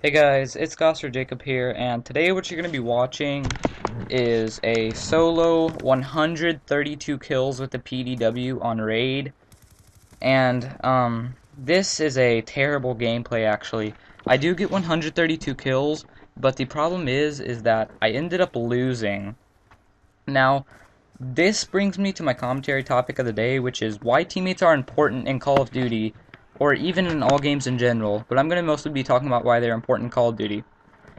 Hey guys, it's gaussyt here, and today what you're going to be watching is a solo 132 kills with the PDW on raid, and this is a terrible gameplay actually. I do get 132 kills, but the problem is that I ended up losing. Now, this brings me to my commentary topic of the day, which is why teammates are important in Call of Duty, or even in all games in general, but I'm going to mostly be talking about why they're important in Call of Duty.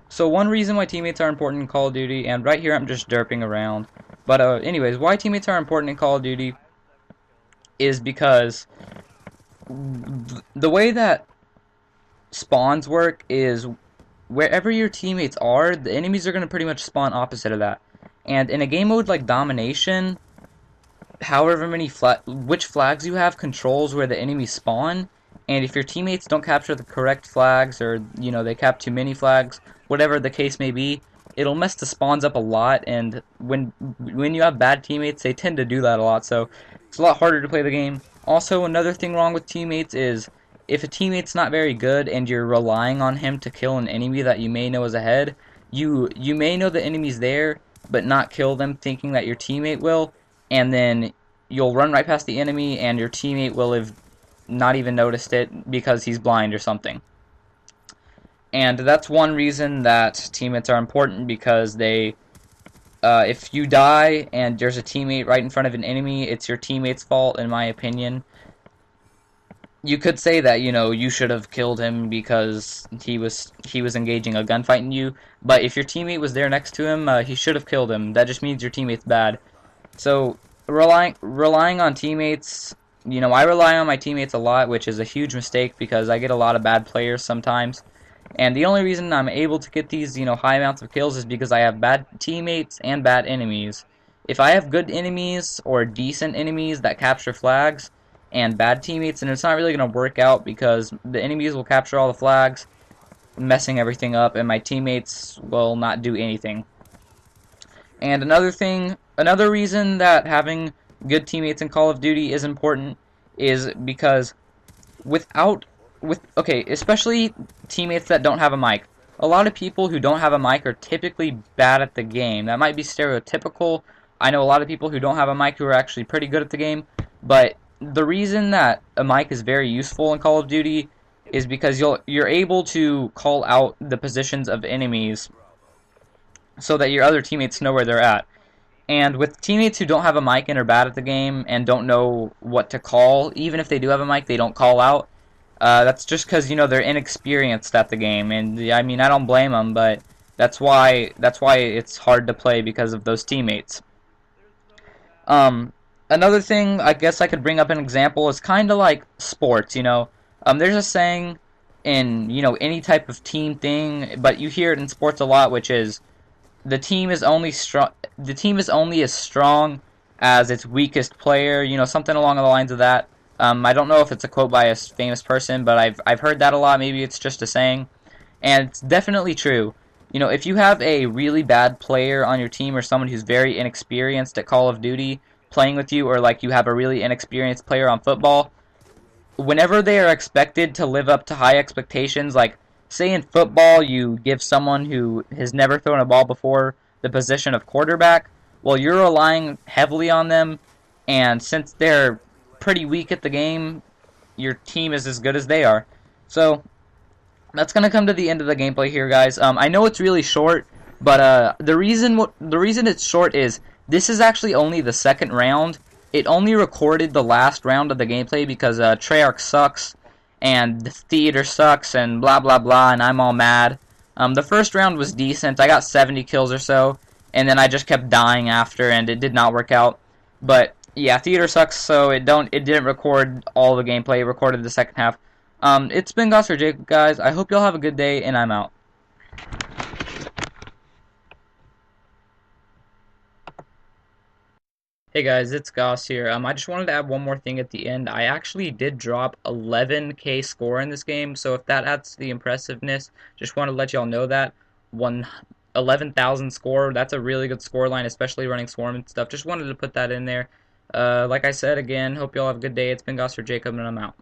So one reason why teammates are important in Call of Duty, and right here I'm just derping around, but anyways, why teammates are important in Call of Duty is because the way that spawns work is wherever your teammates are, the enemies are going to pretty much spawn opposite of that. And in a game mode like Domination, however many which flags you have controls where the enemies spawn, and if your teammates don't capture the correct flags, or they cap too many flags, whatever the case may be, it'll mess the spawns up a lot. And when you have bad teammates, they tend to do that a lot, so it's a lot harder to play the game. Also, another thing wrong with teammates is if a teammate's not very good and you're relying on him to kill an enemy that you may know is ahead, you may know the enemy's there but not kill them, thinking that your teammate will, and then you'll run right past the enemy and your teammate will have not even noticed it because he's blind or something. And that's one reason that teammates are important, because if you die and there's a teammate right in front of an enemy, it's your teammate's fault, in my opinion. You could say that, you should have killed him because he was engaging a gunfight in you, but if your teammate was there next to him, he should have killed him. That just means your teammate's bad. So relying on teammates, I rely on my teammates a lot, which is a huge mistake because I get a lot of bad players sometimes. And the only reason I'm able to get these, high amounts of kills is because I have bad teammates and bad enemies. If I have good enemies or decent enemies that capture flags and bad teammates, then it's not really going to work out because the enemies will capture all the flags, messing everything up, and my teammates will not do anything. And another reason that having good teammates in Call of Duty is important is because especially teammates that don't have a mic. A lot of people who don't have a mic are typically bad at the game. That might be stereotypical. I know a lot of people who don't have a mic who are actually pretty good at the game, but the reason that a mic is very useful in Call of Duty is because you're able to call out the positions of enemies so that your other teammates know where they're at. And with teammates who don't have a mic and are bad at the game and don't know what to call, even if they do have a mic, they don't call out. That's just because they're inexperienced at the game, and I mean, I don't blame them, but that's why it's hard to play, because of those teammates. Another thing I guess I could bring up an example is kind of like sports. There's a saying in any type of team thing, but you hear it in sports a lot, which is the team is only strong. The team is only as strong as its weakest player. Something along the lines of that. I don't know if it's a quote by a famous person, but I've heard that a lot. Maybe it's just a saying, and it's definitely true. If you have a really bad player on your team, or someone who's very inexperienced at Call of Duty playing with you, or like you have a really inexperienced player on football, whenever they are expected to live up to high expectations, like say in football you give someone who has never thrown a ball before the position of quarterback, well, you're relying heavily on them, and since they're pretty weak at the game, your team is as good as they are. So that's gonna come to the end of the gameplay here, guys. I know it's really short, but the reason it's short is this is actually only the second round. It only recorded the last round of the gameplay because Treyarch sucks and the theater sucks and blah blah blah, and I'm all mad. The first round was decent. I got 70 kills or so, and then I just kept dying after, and it did not work out. But yeah, theater sucks, so it didn't record all the gameplay. It recorded the second half. It's been gaussyt, guys. I hope y'all have a good day, and I'm out. Hey guys, it's Goss here. I just wanted to add one more thing at the end. I actually did drop 11k score in this game, so if that adds to the impressiveness, just want to let y'all know that. 11,000 score, that's a really good score line, especially running Swarm and stuff. Just wanted to put that in there. Like I said, again, hope y'all have a good day. It's been gaussyt, and I'm out.